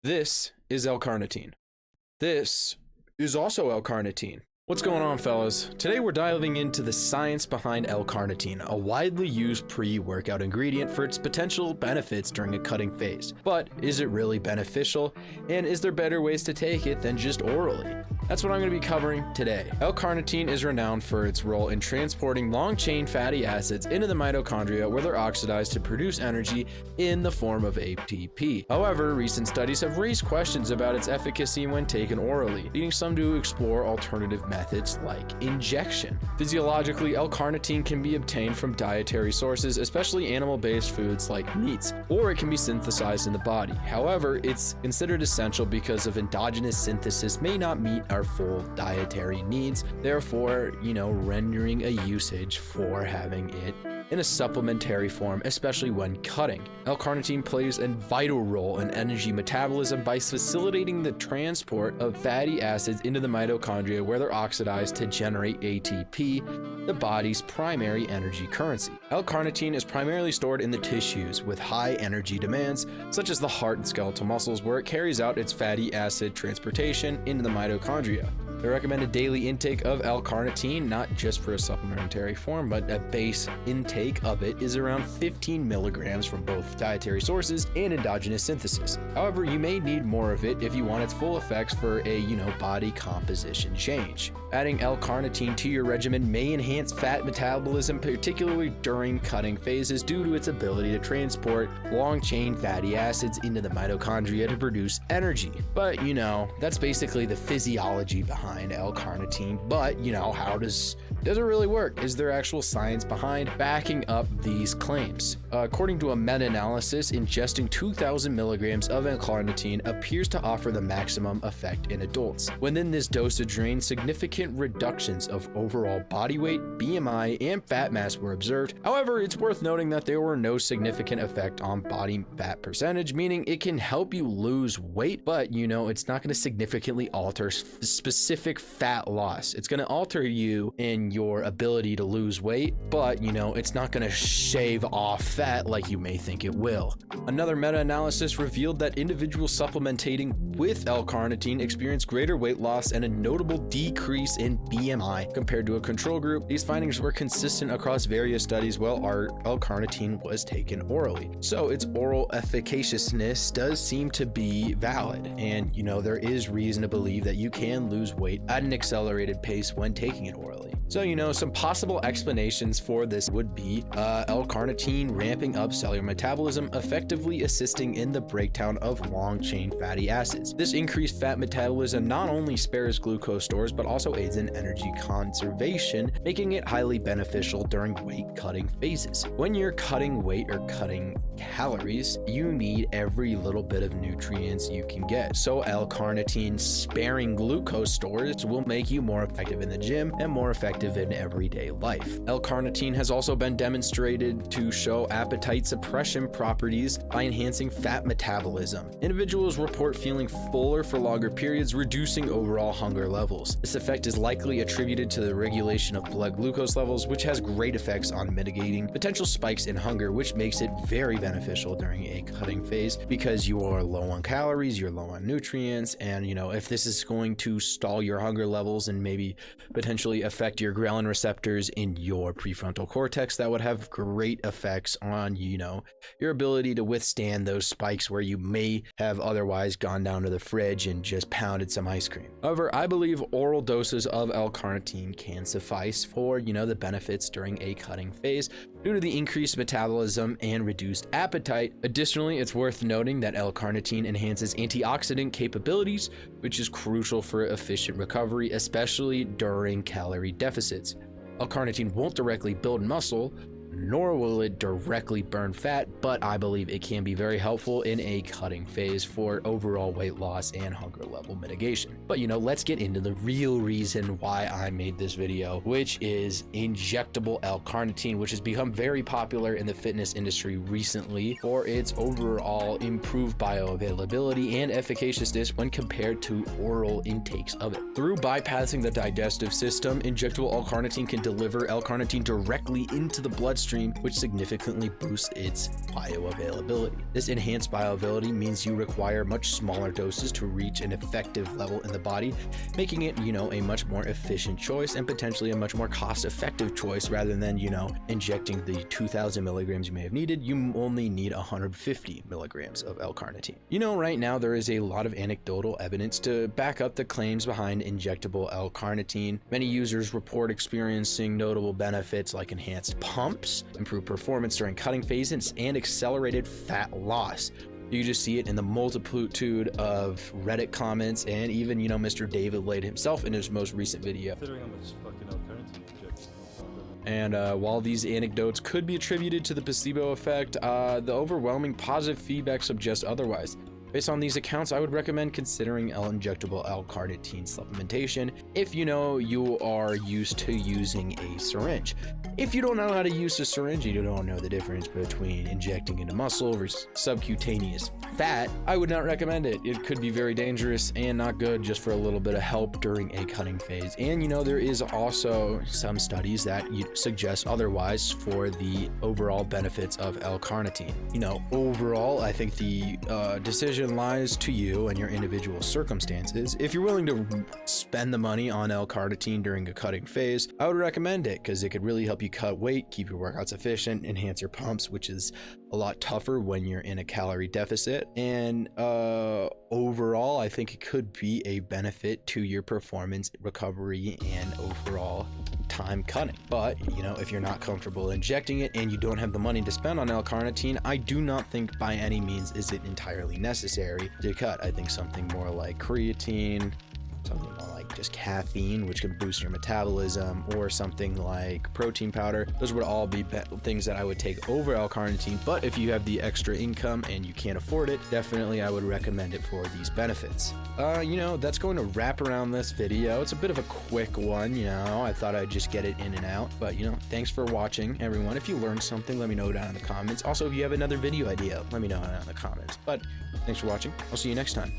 This is L-Carnitine. This is also L-Carnitine. What's going on, fellas? Today we're diving into the science behind L-Carnitine, a widely used pre-workout ingredient for its potential benefits during a cutting phase. But is it really beneficial? And is there better ways to take it than just orally? That's what I'm going to be covering today. L-Carnitine is renowned for its role in transporting long-chain fatty acids into the mitochondria where they're oxidized to produce energy in the form of ATP. However, recent studies have raised questions about its efficacy when taken orally, leading some to explore alternative methods like injection. Physiologically, L-Carnitine can be obtained from dietary sources, especially animal-based foods like meats, or it can be synthesized in the body. However, it's considered essential because of endogenous synthesis may not meet our full dietary needs, therefore, rendering a usage for having it in a supplementary form, especially when cutting. L-Carnitine plays a vital role in energy metabolism by facilitating the transport of fatty acids into the mitochondria where they're oxidized to generate ATP, the body's primary energy currency. L-Carnitine is primarily stored in the tissues with high energy demands, such as the heart and skeletal muscles, where it carries out its fatty acid transportation into the mitochondria. The recommended daily intake of L-Carnitine, not just for a supplementary form, but a base intake of it, is around 15 milligrams from both dietary sources and endogenous synthesis. However, you may need more of it if you want its full effects for a, body composition change. Adding L-Carnitine to your regimen may enhance fat metabolism, particularly during cutting phases, due to its ability to transport long-chain fatty acids into the mitochondria to produce energy. But, that's basically the physiology behind L-Carnitine, but how does it really work? Is there actual science behind backing up these claims? According to a meta-analysis, ingesting 2,000 milligrams of L-Carnitine appears to offer the maximum effect in adults. Within this dosage range, significant reductions of overall body weight, BMI, and fat mass were observed. However, it's worth noting that there were no significant effect on body fat percentage, meaning it can help you lose weight, but it's not going to significantly alter specific fat loss. It's going to alter you in your ability to lose weight, but it's not going to shave off fat like you may think it will. Another meta-analysis revealed that individuals supplementating with L-Carnitine experienced greater weight loss and a notable decrease in BMI compared to a control group. These findings were consistent across various studies while L-Carnitine was taken orally. So its oral efficaciousness does seem to be valid, and there is reason to believe that you can lose weight at an accelerated pace when taking it orally. So, some possible explanations for this would be L-Carnitine ramping up cellular metabolism, effectively assisting in the breakdown of long-chain fatty acids. This increased fat metabolism not only spares glucose stores, but also aids in energy conservation, making it highly beneficial during weight cutting phases. When you're cutting weight or cutting calories, you need every little bit of nutrients you can get. So L-Carnitine sparing glucose stores will make you more effective in the gym and more effective in everyday life. L-Carnitine has also been demonstrated to show appetite suppression properties by enhancing fat metabolism. Individuals report feeling fuller for longer periods, reducing overall hunger levels. This effect is likely attributed to the regulation of blood glucose levels, which has great effects on mitigating potential spikes in hunger, which makes it very beneficial during a cutting phase because you are low on calories, you're low on nutrients, and if this is going to stall your hunger levels and maybe potentially affect your ghrelin receptors in your prefrontal cortex, that would have great effects on your ability to withstand those spikes where you may have otherwise gone down to the fridge and just pounded some ice cream. However, I believe oral doses of L-Carnitine can suffice for the benefits during a cutting phase due to the increased metabolism and reduced appetite. Additionally, it's worth noting that L-Carnitine enhances antioxidant capabilities, which is crucial for efficient recovery, especially during calorie deficits. L-Carnitine won't directly build muscle, nor will it directly burn fat, but I believe it can be very helpful in a cutting phase for overall weight loss and hunger level mitigation. But let's get into the real reason why I made this video, which is injectable L-Carnitine, which has become very popular in the fitness industry recently for its overall improved bioavailability and efficaciousness when compared to oral intakes of it. Through bypassing the digestive system, injectable L-Carnitine can deliver L-Carnitine directly into the bloodstream bloodstream, which significantly boosts its bioavailability. This enhanced bioavailability means you require much smaller doses to reach an effective level in the body, making it, a much more efficient choice and potentially a much more cost-effective choice rather than, injecting the 2,000 milligrams you may have needed. You only need 150 milligrams of L-Carnitine. Right now there is a lot of anecdotal evidence to back up the claims behind injectable L-Carnitine. Many users report experiencing notable benefits like enhanced pumps, improved performance during cutting phases, and accelerated fat loss. You can just see it in the multitude of Reddit comments, and even, Mr. David Lade himself in his most recent video. And while these anecdotes could be attributed to the placebo effect, the overwhelming positive feedback suggests otherwise. Based on these accounts, I would recommend considering injectable L-Carnitine supplementation if you are used to using a syringe. If you don't know how to use a syringe, you don't know the difference between injecting into muscle versus subcutaneous fat, I would not recommend it. It could be very dangerous and not good just for a little bit of help during a cutting phase. And there is also some studies that suggest otherwise for the overall benefits of L-Carnitine. Overall, I think the decision lies to you and your individual circumstances. If you're willing to spend the money on L-Carnitine during a cutting phase, I would recommend it because it could really help you cut weight, keep your workouts efficient, enhance your pumps, which is a lot tougher when you're in a calorie deficit. And overall, I think it could be a benefit to your performance, recovery, and overall time cutting. But if you're not comfortable injecting it and you don't have the money to spend on L-Carnitine, I do not think by any means is it entirely necessary to cut. I think something more like creatine, something more like just caffeine, which can boost your metabolism, or something like protein powder. Those would all be things that I would take over L-Carnitine. But if you have the extra income and you can't afford it, definitely I would recommend it for these benefits. That's going to wrap around this video. It's a bit of a quick one, I thought I'd just get it in and out. But thanks for watching, everyone. If you learned something, let me know down in the comments. Also, if you have another video idea, let me know down in the comments. But thanks for watching. I'll see you next time.